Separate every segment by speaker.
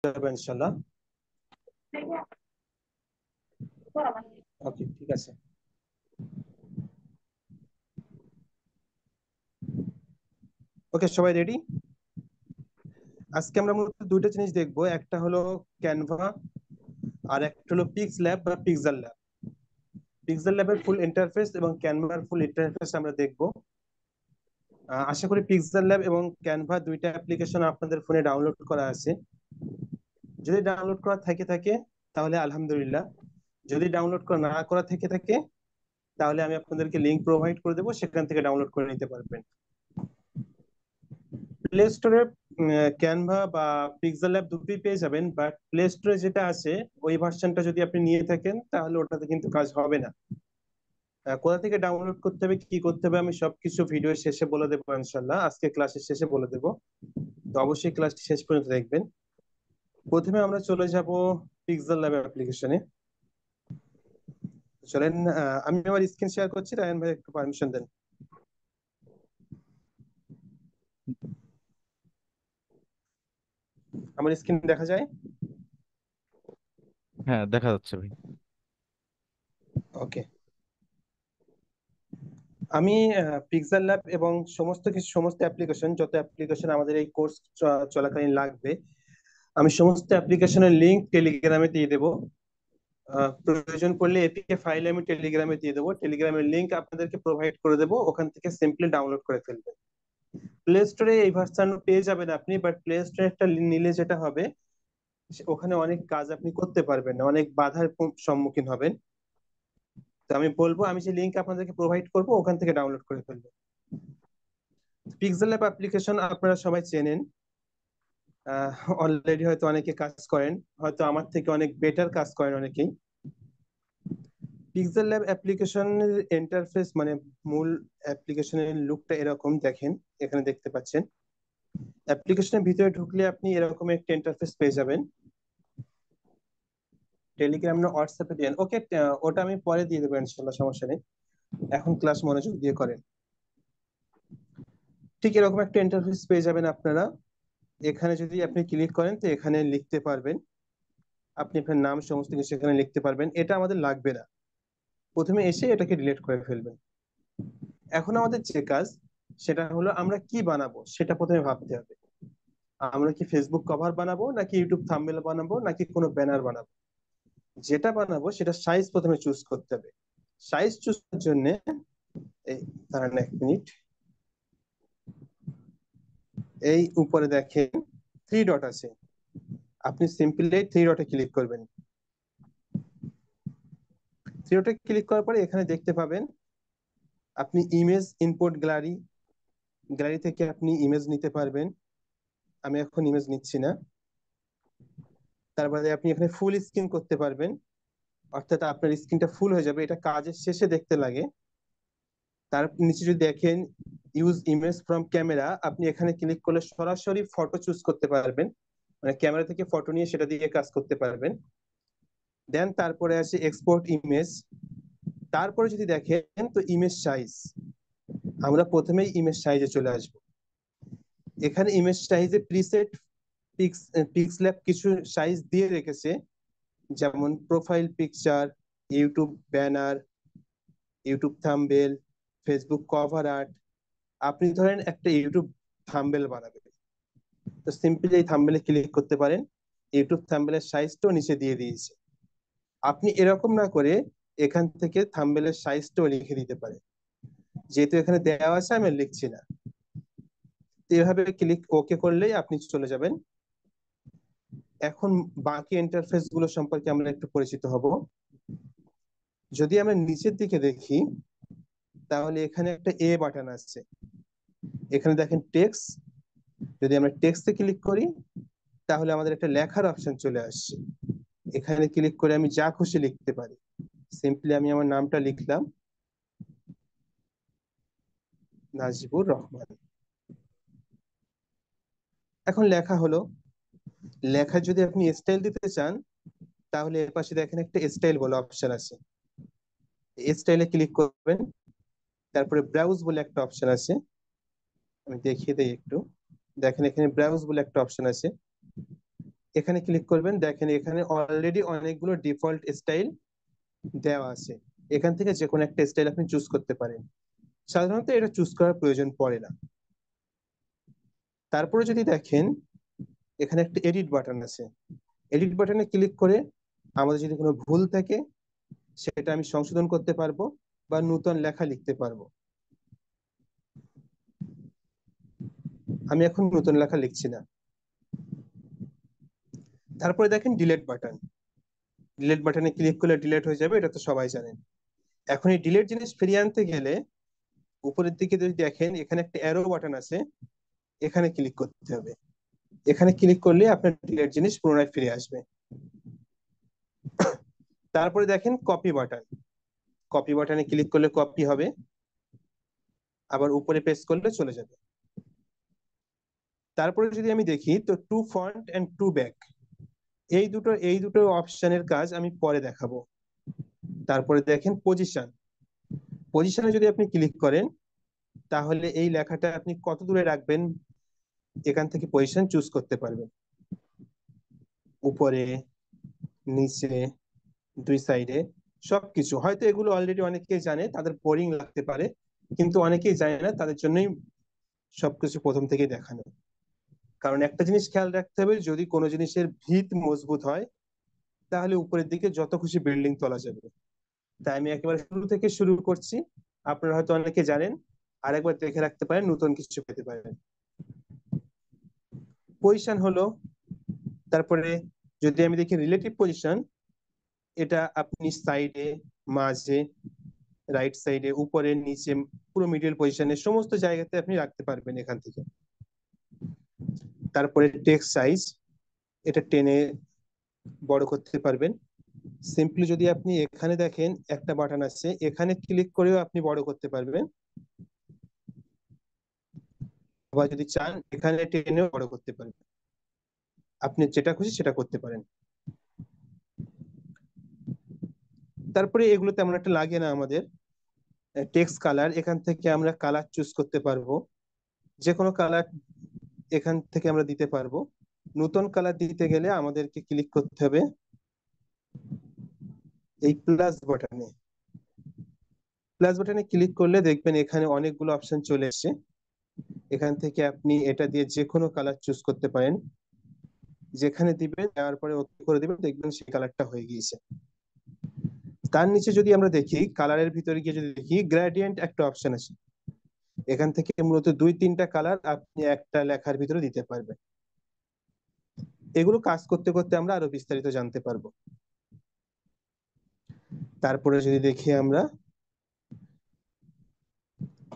Speaker 1: যাবে ইনশাল্লাহ। ওকে, ঠিক আছে। ওকে, সবাই রেডি? আজকে আমরা মূলত দুইটা জিনিস দেখবো, একটা হলো ক্যানভা আর একটা হলো পিক্স ল্যাব বা পিক্সেল ল্যাব। পিক্সেল ল্যাবের ফুল ইন্টারফেস এবং ক্যানভার ফুল ইন্টারফেস আমরা দেখবো। আশা করি পিক্সেল ল্যাব এবং ক্যানভা দুইটা অ্যাপ্লিকেশন আপনাদের ফোনে ডাউনলোড করা আছে। যদি ডাউনলোড করা থাকে তাহলে আলহামদুলিল্লাহ। যদি ডাউনলোড করা না করা থাকে তাহলে আমি আপনাদেরকে লিংক প্রোভাইড করে দেবো, সেখান থেকে ডাউনলোড করে নিতে পারবেন। প্লে স্টোরে ক্যানভা বা পিক্সেল ল্যাব দুটোই পেয়ে যাবেন, বাট প্লে স্টোরে যেটা আছে ওই ভার্সনটা যদি আপনি নিয়ে থাকেন তাহলে ওটাতে কিন্তু কাজ হবে না। কোথা থেকে ডাউনলোড করতে হবে, কি করতে হবে, আমি সবকিছু ভিডিও শেষে বলে দেবো ইনশাল্লাহ, আজকে ক্লাসের শেষে বলে দেবো। তো অবশ্যই ক্লাসটি শেষ পর্যন্ত দেখবেন। প্রথমে আমরা চলে যাব পিক্সেল ল্যাব অ্যাপ্লিকেশনে। চলেন, আমি আমার স্ক্রিন শেয়ার করছি, রায়ন ভাই একটু পারমিশন দেন। আমার স্ক্রিন দেখা যায়?
Speaker 2: হ্যাঁ, দেখা যাচ্ছে ভাই।
Speaker 1: ওকে। আমি পিক্সেল ল্যাব এবং সমস্ত অ্যাপ্লিকেশন, যত অ্যাপ্লিকেশন আমাদের এই কোর্স চলাকালীন লাগবে, আমি সমস্ত অ্যাপ্লিকেশনের লিংক টেলিগ্রামে দিয়ে দেবো। প্রয়োজন পড়লে এপিকে ফাইল আমি টেলিগ্রামে দিয়ে দেবো, টেলিগ্রামের লিংক আপনাদেরকে প্রোভাইড করে দেবো, ওখান থেকে সিম্পলি ডাউনলোড করে ফেলবেন। প্লে স্টোরে এই ভার্সন পেয়ে যাবেন আপনি, বাট প্লে স্টোরে একটা নিলে যেটা হবে, ওখানে অনেক কাজ আপনি করতে পারবেন না, অনেক বাধার সম্মুখীন হবেন। তো আমি বলবো, আমি যে লিংক আপনাদেরকে প্রোভাইড করবো ওখান থেকে ডাউনলোড করে ফেলবেন। পিক্সেল অ্যাপ অ্যাপ্লিকেশন আপনারা সবাই চেনেন, অলরেডি হয়তো অনেকে কাজ করেন, হয়তো আমার থেকে অনেক বেটার কাজ করেন অনেকেই। পিক্সেল ল্যাব অ্যাপ্লিকেশনের ইন্টারফেস মানে মূল অ্যাপ্লিকেশনের লুকটা এরকম দেখেন, এখানে দেখতে পাচ্ছেন। অ্যাপ্লিকেশনের ভিতরে ঢুকলে আপনি এরকম একটা ইন্টারফেস পেয়ে যাবেন। টেলিগ্রাম না হোয়াটসঅ্যাপে দেন? ওকে, ওটা আমি পরে দিয়ে দেবো ইনশাল্লাহ, সমস্যা নেই। এখন ক্লাস মনোযোগ দিয়ে করেন। ঠিক এরকম একটা ইন্টারফেস পেয়ে যাবেন আপনারা। এখানে যদি আপনি ক্লিক করেন তো এখানে লিখতে পারবেন, আপনি আপনার নাম সমস্ত কিছু এখানে লিখতে পারবেন। এটা আমাদের লাগবে না, প্রথমে এসে এটাকে ডিলিট করে ফেলবেন। এখন আমাদের যে কাজ, সেটা হলো আমরা কি বানাবো সেটা প্রথমে ভাবতে হবে। আমরা কি ফেসবুক কভার বানাবো, নাকি ইউটিউব থাম্বনেল বানাবো, নাকি কোনো ব্যানার বানাবো? যেটা বানাবো সেটা সাইজ প্রথমে চুজ করতে হবে। সাইজ চুজ করার জন্য এই, দাঁড়ান 1 মিনিট, এই উপরে দেখেন থ্রি ডট আছে, আপনি সিম্পলি থ্রি ডটে ক্লিক করবেন। থ্রি ডটে ক্লিক করার পরে এখানে দেখতে পাবেন আপনি ইমেজ ইনপুট গ্যালারি, গ্যালারি থেকে আপনি ইমেজ নিতে পারবেন। আমি এখন ইমেজ নিচ্ছি না। তারপরে আপনি এখানে ফুল স্ক্রিন করতে পারবেন, অর্থাৎ আপনার স্ক্রিনটা ফুল হয়ে যাবে, এটা কাজের শেষে দেখতে লাগে। তার নিচে যদি দেখেন ইউজ ইমেজ ফ্রম ক্যামেরা, আপনি এখানে ক্লিক করলে সরাসরি ফটো চুজ করতে পারবেন, মানে ক্যামেরা থেকে ফটো নিয়ে সেটা দিয়ে কাজ করতে পারবেন। দেন তারপরে আছে এক্সপোর্ট ইমেজ। তারপরে যদি দেখেন তো ইমেজ সাইজ, আমরা প্রথমেই ইমেজ সাইজে চলে আসব। এখানে ইমেজ সাইজে প্রিসেট পিক্সল্যাব কিছু সাইজ দিয়ে রেখেছে, যেমন profile picture, YouTube banner, YouTube thumbnail, Facebook cover art. আপনি ধরেন একটা ইউটিউব থাম্বনেল বানাবেন, তো সিম্পলি এই থাম্বনেলে ক্লিক করতে পারেন, ইউটিউব থাম্বনেলের সাইজটাও নিচে দিয়ে দিয়েছে। আপনি এরকম না করে এখান থেকে থাম্বনেলের সাইজটাও লিখে দিতে পারেন, যেহেতু এখানে দেওয়া আছে আমি আর লিখছি না। তো এভাবে ক্লিক ওকে করলেই আপনি চলে যাবেন। এখন বাকি ইন্টারফেস গুলো সম্পর্কে আমরা একটু পরিচিত হব। যদি আমরা নিচের দিকে দেখি তাহলে এখানে একটা এ বাটন আছে, এখানে দেখেন টেক্সট। যদি আমরা টেক্সটে ক্লিক করি তাহলে আমাদের একটা লেখার অপশন চলে আসছে, এখানে ক্লিক করে আমি যা খুশি লিখতে পারি। সিম্পলি আমি আমার নামটা লিখলাম, নাজিবুর রহমান। এখন লেখা হলো। লেখা যদি আপনি স্টাইল দিতে চান তাহলে এর পাশে দেখেন একটা স্টাইল বলে অপশন আছে, স্টাইলে ক্লিক করবেন। তারপরে ব্রাউজ বলে একটা অপশন আছে, আমি দেখিয়ে দিই একটু। দেখেন এখানে ব্রাউজ বলে একটা অপশন আছে, এখানে ক্লিক করবেন, দেখেন এখানে অলরেডি অনেকগুলো ডিফল্ট স্টাইল দেওয়া আছে। এখান থেকে যে কোনো একটা স্টাইল আপনি চুজ করতে পারেন। সাধারণত এটা চুজ করার প্রয়োজন পড়ে না। তারপরে যদি দেখেন এখানে একটা এডিট বাটন আছে, এডিট বাটনে ক্লিক করে আমাদের যদি কোনো ভুল থাকে সেটা আমি সংশোধন করতে পারবো বা নতুন লেখা লিখতে পারবো। আমি এখন নতুন লেখা লিখছি না। তারপরে দেখেন ডিলেট বাটন, ডিলেট বাটনে ক্লিক করলে ডিলেট হয়ে যাবে, এটা তো সবাই জানেন। এখন এই ডিলেট জিনিস ফিরিয়ে আনতে গেলে উপরের দিকে যদি দেখেন এখানে একটা অ্যারো বাটন আছে, এখানে ক্লিক করতে হবে। এখানে ক্লিক করলে আপনার ডিলেট জিনিস পুনরায় ফিরে আসবে। তারপরে দেখেন কপি বাটন, কপি বাটনে ক্লিক করলে কপি হবে, আবার উপরে পেস্ট করলে চলে যাবে। তারপরে যদি আমি দেখি তো to front and to back, এই দুটো অপশনের কাজ আমি পরে দেখাবো। তারপরে দেখেন পজিশন, পজিশনে যদি আপনি ক্লিক করেন তাহলে এই লেখাটা আপনি কত দূরে রাখবেন এখান থেকে পজিশন চুজ করতে পারবেন, উপরে, নিচে, দুই সাইডে, সবকিছু। হয়তো এগুলো অলরেডি অনেকেই জানে, তাদের বোরিং লাগতে পারে, কিন্তু অনেকেই জানে না, তাদের জন্যই সবকিছু প্রথম থেকেই দেখানো। কারণ একটা জিনিস খেয়াল রাখতে হবে, যদি কোনো জিনিসের ভিত মজবুত হয় তাহলে উপরের দিকে যত খুশি বিল্ডিং তোলা যাবে। তাই আমি একেবারে শুরু থেকে শুরু করছি, আপনারা হয়তো অনেকে জানেন, আরেকবার দেখে রাখতে পারেন, নতুন কিছু পেতে পারেন। পজিশন হলো, তারপরে যদি আমি দেখি রিলেটিভ পজিশন, এটা আপনি সাইডে, মাঝে, রাইট সাইডে, উপরে, নিচে, পুরো মিডল পজিশনে সমস্ত জায়গাতে আপনি রাখতে পারবেন এখান থেকে। তারপরে টেক্সট সাইজ, এটা টেনে বড় করতে পারবেন। সিম্পলি যদি আপনি এখানে দেখেন একটা বাটন আছে, এখানে ক্লিক করেও আপনি বড় করতে পারবেন, আবার যদি চান এখানে টেনেও বড় করতে পারবেন। আপনি যেটা খুশি সেটা করতে পারেন। তারপরে এগুলো তেমন একটা লাগে না আমাদের। টেক্সট কালার, এখান থেকে আমরা কালার চুজ করতে পারবো, যে কোনো কালার এখান থেকে আমরা দিতে পারবো। নতুন কালার দিতে গেলে আমাদেরকে ক্লিক করতে হবে এই প্লাস বাটনে, প্লাস বাটনে ক্লিক করলে দেখবেন এখানে অনেকগুলো অপশন চলে এসেছে। এখান থেকে আপনি এটা দিয়ে যে কোনো কালার চুজ করতে পারেন, যেখানে দিবেন দেওয়ার পরে ওকে করে দিবেন, দেখবেন সেই কালারটা হয়ে গিয়েছে। তার নিচে যদি আমরা দেখি, কালারের ভিতরে গিয়ে যদি দেখি গ্রেডিয়েন্ট একটা অপশন আছে, এখান থেকে মূলত দুই তিনটা কালার আপনি একটা লেখার ভিতরে দিতে পারবেন। এগুলো কাজ করতে করতে আমরা আরো বিস্তারিত জানতে পারবো। তারপরে যদি দেখি আমরা,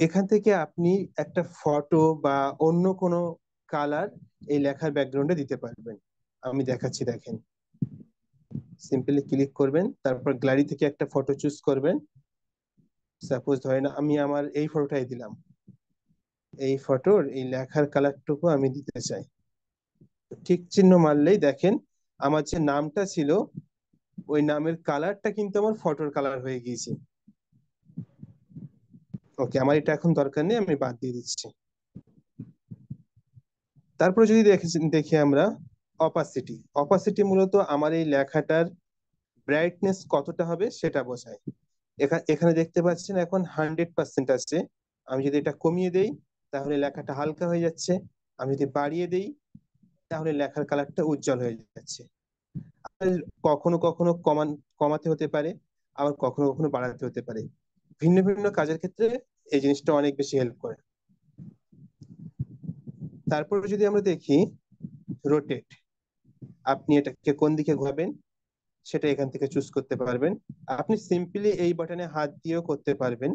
Speaker 1: এখান থেকে আপনি একটা ফটো বা অন্য কোনো কালার এই লেখার ব্যাকগ্রাউন্ডে দিতে পারবেন। আমি দেখাচ্ছি, দেখেন সিম্পলি ক্লিক করবেন, তারপর গ্যালারি থেকে একটা ফটো চুজ করবেন। সাপোজ ধরেন আমি আমার এই ফটোটাই দিলাম, এই ফটোর এই লেখার কালারটুকু আমি দিতে চাই। ঠিক চিহ্ন মারলেই দেখেন আমার যে নামটা ছিল ওই নামের কালারটা কিন্তু আমার ফটোর কালার হয়ে গিয়েছে। ওকে, আমার এটা এখন দরকার নেই, আমি বাদ দিয়ে দিচ্ছি। তারপরে যদি দেখি আমরা অপাসিটি, অপাসিটি মূলত আমার এই লেখাটার ব্রাইটনেস কতটা হবে সেটা বোঝায়। এখানে দেখতে পাচ্ছেন এখন 100% আছে। আমি যদি এটা কমিয়ে দেই তাহলে লেখাটা হালকা হয়ে যাচ্ছে, আমি যদি বাড়িয়ে দেই তাহলে লেখার কালারটা উজ্জ্বল হয়ে যাচ্ছে। আর কখনো কখনো কমাতে হতে পারে, আবার কখনো কখনো বাড়াতে হতে পারে। ভিন্ন ভিন্ন কাজের ক্ষেত্রে এই জিনিসটা অনেক বেশি হেল্প করে। তারপরে যদি আমরা দেখি রোটেট, আপনি এটাকে কোন দিকে ঘোরাবেন সেটা এখান থেকে চুজ করতে পারবেন। আপনি সিম্পলি এই বাটনে হাত দিয়েও করতে পারবেন।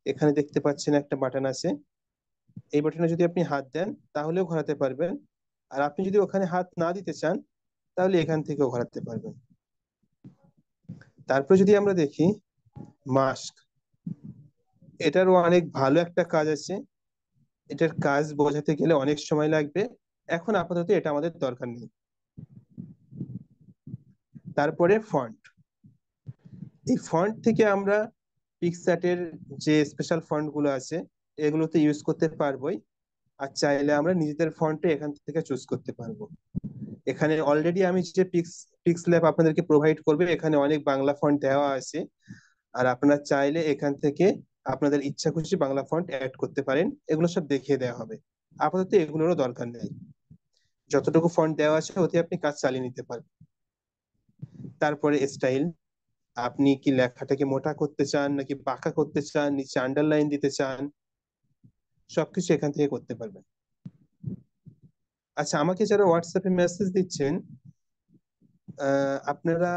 Speaker 1: এখানে দেখতে পাচ্ছেন একটা বাটন আছে, এই বাটনে যদি আপনি হাত দেন তাহলেও ঘোরাতে পারবেন। আর আপনি যদি ওখানে হাত না দিতে চান তাহলে এখান থেকেও ঘোরাতে পারবেন। তারপরে যদি আমরা দেখি মাস্ক, এটারও অনেক ভালো একটা কাজ আছে। এটার কাজ বোঝাতে গেলে অনেক সময় লাগবে, এখন আপাতত এটা আমাদের দরকার নেই। তারপরে ফন্ট, এই ফন্ট থেকে আমরা পিক্সার্টের যে স্পেশাল ফন্ট গুলো আছে এগুলোতে ইউজ করতে পারবোই। আর চাইলে আমরা নিজেদের ফন্টে এখান থেকে চুজ করতে পারবো। এখানে অলরেডি আমি যে পিক্সল্যাব আপনাদেরকে প্রোভাইড করবে, এখানে অনেক বাংলা ফন্ট দেওয়া আছে। আর আপনারা চাইলে এখান থেকে আপনাদের ইচ্ছা খুশি বাংলা ফন্ট অ্যাড করতে পারেন, এগুলো সব দেখিয়ে দেওয়া হবে। আপাতত এগুলোরও দরকার নেই, যতটুকু ফন্ট দেওয়া আছে ওতে আপনি কাজ চালিয়ে নিতে পারবেন। তারপরে স্টাইল, আপনি কি লেখাটাকে মোটা করতে চান নাকি বাঁকা করতে চান, নিচে আন্ডারলাইন দিতে চান, সবকিছু এখান থেকে করতে পারবেন। আচ্ছা, আমাকে যারা হোয়াটসঅ্যাপে মেসেজ দিচ্ছেন, আপনারা,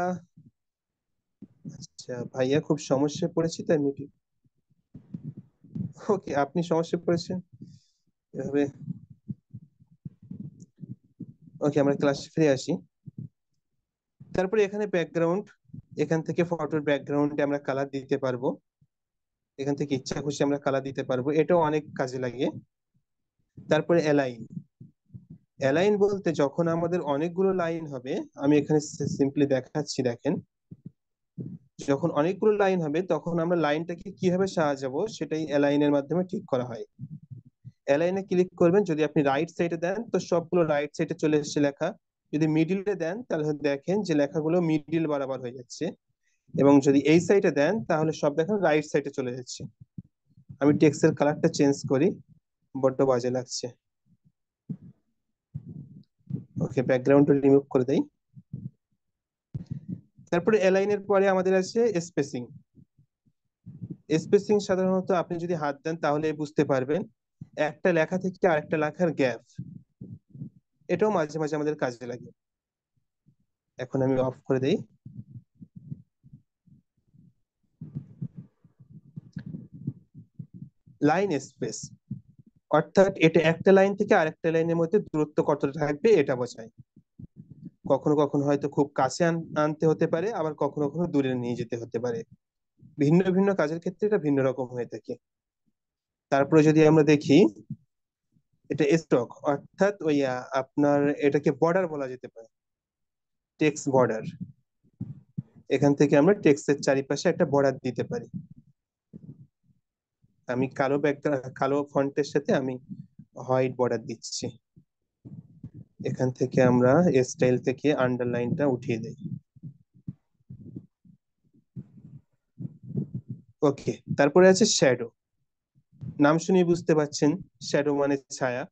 Speaker 1: আচ্ছা ভাইয়া খুব সমস্যায় পড়েছি তাই মিটিং, ওকে আপনি সমস্যায় পড়েছেন এভাবে, ওকে আমরা ক্লাসে ফিরে আসি। তারপরে এখানে ব্যাকগ্রাউন্ড, এখান থেকে ফটোর ব্যাকগ্রাউন্ডে আমরা কালার দিতে পারবো, এখান থেকে ইচ্ছা খুশি আমরা কালার দিতে পারবো, এটাও অনেক কাজে লাগে। তারপরে অ্যালাইন, অ্যালাইন বলতে যখন আমাদের অনেকগুলো লাইন হবে, আমি এখানে সিম্পলি দেখাচ্ছি, দেখেন যখন অনেকগুলো লাইন হবে তখন আমরা লাইনটাকে কিভাবে সাজাবো সেটাই অ্যালাইনের মাধ্যমে ঠিক করা হয়। অ্যালাইনে ক্লিক করবেন, যদি আপনি রাইট সাইডে দেন তো সবগুলো রাইট সাইডে চলে এসেছে লেখা, যদি মিডিলে দেন তাহলে দেখেন যে লেখাগুলো মিডিল বরাবর হয়ে যাচ্ছে, এবং যদি এই সাইডে দেন তাহলে সব দেখেন রাইট সাইডে চলে যাচ্ছে। আমি টেক্সটের কালারটা চেঞ্জ করি, বড্ড বাজে লাগছে, ওকে ব্যাকগ্রাউন্ডটা রিমুভ করে দেই। তারপরে অ্যালাইনের পরে আমাদের আছে স্পেসিং। স্পেসিং সাধারণত আপনি যদি হাত দেন তাহলে বুঝতে পারবেন, একটা লেখা থেকে আরেকটা লেখার গ্যাপ, এটাও মাঝে মাঝে আমাদের কাজে লাগে। এখন আমি অফ করে দেই। লাইন স্পেস, অর্থাৎ এটা একটা লাইন থেকে আরেকটা লাইনের মধ্যে দূরত্ব কতটা থাকবে এটা বোঝায়। কখনো কখনো হয়তো খুব কাছে আনতে হতে পারে, আবার কখনো কখনো দূরে নিয়ে যেতে হতে পারে, ভিন্ন ভিন্ন কাজের ক্ষেত্রে এটা ভিন্ন রকম হয়ে থাকে। তারপরে যদি আমরা দেখি, এটা স্টক, অর্থাৎ ওই আপনার এটাকে বর্ডার বলা যেতে পারে, টেক্সট বর্ডার। এখান থেকে আমরা টেক্সটের চারিপাশে একটা বর্ডার দিতে পারি। আমি কালো কালো ফন্টের সাথে আমি হোয়াইট বর্ডার দিচ্ছি। এখান থেকে আমরা স্টাইল থেকে আন্ডারলাইনটা উঠিয়ে দেই, ওকে। তারপরে আছে শ্যাডো, নাম শুনে বুঝতে পাচ্ছেন শ্যাডো মানে ছায়া।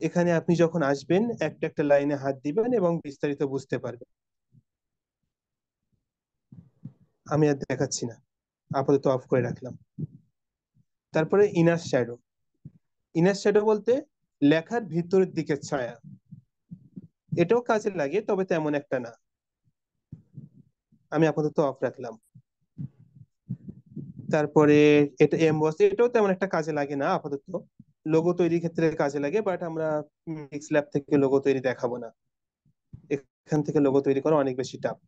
Speaker 1: এখানে আপনি যখন আসবেন একটা একটা লাইনে হাত দিবেন এবং বিস্তারিত বুঝতে পারবেন। আমি আর দেখাচ্ছি না, আপাতত অফ করে রাখলাম। তারপরে ইনার শ্যাডো, ইনার শ্যাডো বলতে লেখার ভিতরের দিকের ছায়া, এটাও কাজে লাগে তবে তেমন একটা না, আমি আপাতত অফ রাখলাম। তারপরে এটা এমবস, এটাও তেমন একটা কাজে লাগে না আপাতত, লোগো তৈরির ক্ষেত্রে কাজে লাগে, বাট আমরা মিক্স ল্যাব থেকে লোগো তৈরি দেখাবো না, এখান থেকে লোগো তৈরি করা অনেক বেশি টাফ।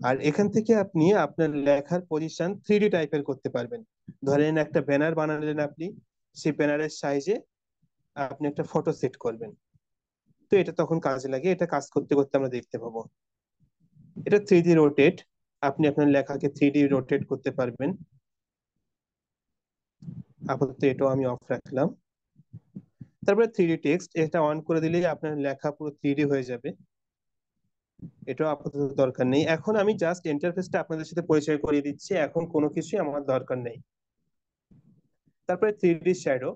Speaker 1: আর এখান থেকে আপনি আপনার লেখার পজিশন 3D টাইপের করতে পারবেন। ধরেন একটা ব্যানার বানালেন আপনি, সেই ব্যানারের সাইজে আপনি একটা ফটো সেট করবেন, তো এটা তখন কাজে লাগে, এটা কাজ করতে করতে আমরা দেখতে পাবো। এটা 3D রোটেট, আপনি আপনার লেখাকে 3D রোটেট করতে পারবেন। আপাতত এটাও আমি অফ রাখলাম। তারপরে 3D টেক্সট, এটা অন করে দিলেই আপনার লেখা পুরো 3D হয়ে যাবে, এটাও আপাতত দরকার নেই। এখন আমি জাস্ট ইন্টারফেসটা আপনাদের সাথে পরিচয় করিয়ে দিচ্ছি, এখন কোনো কিছুই আমার দরকার নেই। তারপরে 3D শ্যাডো,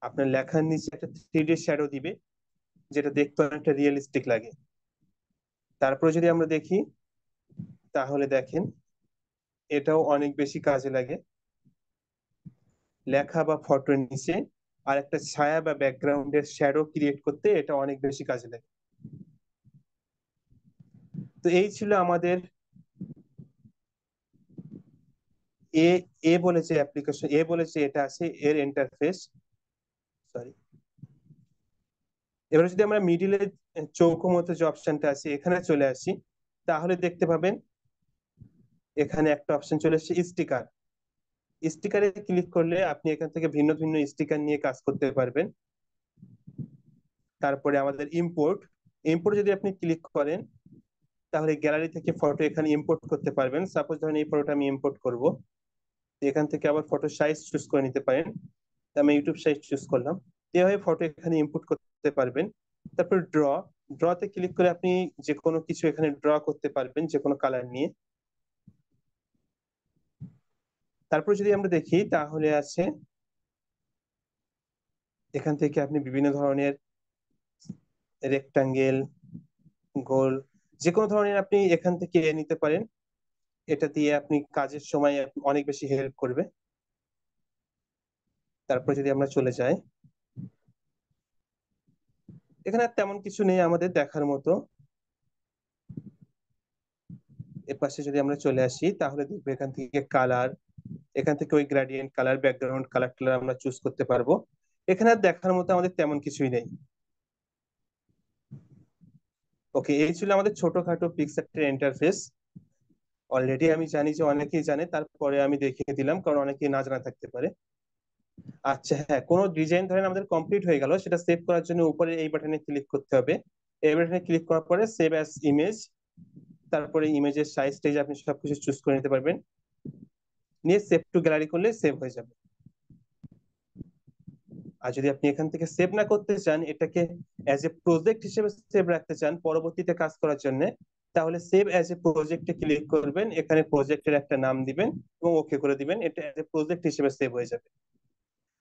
Speaker 1: আপনার লেখার নিচে একটা 3D শ্যাডো দিবে, যেটা দেখতে অনেকটা রিয়েলিস্টিক লাগে। তারপরে যদি আমরা দেখি তাহলে দেখেন এটাও অনেক বেশি কাজে লাগে, লেখা বা ফটোর নিচে আর একটা ছায়া বা ব্যাকগ্রাউন্ডের শ্যাডো ক্রিয়েট করতে এটা অনেক বেশি কাজে লাগে। তো এই ছিল আমাদের এ এ বলেছে অ্যাপ্লিকেশন, এ বলেছে এটা আছে এর ইন্টারফেস, সরি। এবার যদি আমরা মিডিলে চৌকো মতো যে অপশনটা আছে এখানে চলে আসি, তাহলে দেখতে পাবেন এখানে একটা অপশন চলে এসেছে স্টিকার। স্টিকারে ক্লিক করলে আপনি এখান থেকে ভিন্ন ভিন্ন স্টিকার নিয়ে কাজ করতে পারবেন। তারপরে আমাদের ইম্পোর্ট, ইম্পোর্ট যদি আপনি ক্লিক করেন তাহলে গ্যালারি থেকে ফটো এখানে ইম্পোর্ট করতে পারবেন। সাপোজ ধরেন এই ফটোটা আমি ইম্পোর্ট করব, এখান থেকে আবার ফটো সাইজ চুজ করে নিতে পারেন, আমি ইউটিউব সাইজ চুজ করলাম। এভাবে ফটো এখানে ইনপুট করতে পারবেন। তারপর ড্রতে ক্লিক করে আপনি যে কোনো কিছু এখানে ড্র করতে পারবেন, যে কোনো কালার নিয়ে। তারপর যদি আমরা দেখি তাহলে আছে এখান থেকে আপনি বিভিন্ন ধরনের রেক্টাঙ্গেল, গোল, যে কোনো ধরনের আপনি এখান থেকে নিতে পারেন। এটা দিয়ে আপনি কাজের সময় অনেক বেশি হেল্প করবে। তারপর যদি আমরা চলে যাই, এখানে আর তেমন কিছু নেই আমাদের দেখার মতো। এর পাশে যদি আমরা চলে আসি তাহলে দেখবো এখান থেকে কালার, এখান থেকে ওই গ্রেডিয়েন্ট কালার, ব্যাকগ্রাউন্ড কালার টালার আমরা চুজ করতে পারবো। এখানে আর দেখার মতো আমাদের তেমন কিছুই নেই। ওকে, এই ছিল আমাদের ছোটখাটো পিক্সআর্টের ইন্টারফেস। অলরেডি আমি জানি যে অনেকেই জানে, তারপরে আমি দেখিয়ে দিলাম কারণ অনেকেই না জানা থাকতে পারে। আচ্ছা হ্যাঁ, কোনো ডিজাইন ধরেন আমাদের কমপ্লিট হয়ে গেল, সেটা সেভ করার জন্য উপরে এই বাটনে ক্লিক করতে হবে। এই বাটনে ক্লিক করার পরে সেভ অ্যাজ ইমেজ, তারপরে ইমেজের সাইজ টাইজ আপনি সবকিছু চুজ করে নিতে পারবেন, নিয়ে সেভ টু গ্যালারি করলে সেভ হয়ে যাবে। আর যদি আপনি এখান থেকে সেভ না করতে চান, এটাকে অ্যাজ এ প্রজেক্ট হিসেবে সেভ রাখতে চান পরবর্তীতে কাজ করার জন্য, তাহলে সেভ অ্যাজ এ প্রজেক্টে ক্লিক করবেন, এখানে প্রজেক্টের একটা নাম দিবেন এবং ওকে করে দিবেন, এটা অ্যাজ এ প্রজেক্ট হিসেবে সেভ হয়ে যাবে।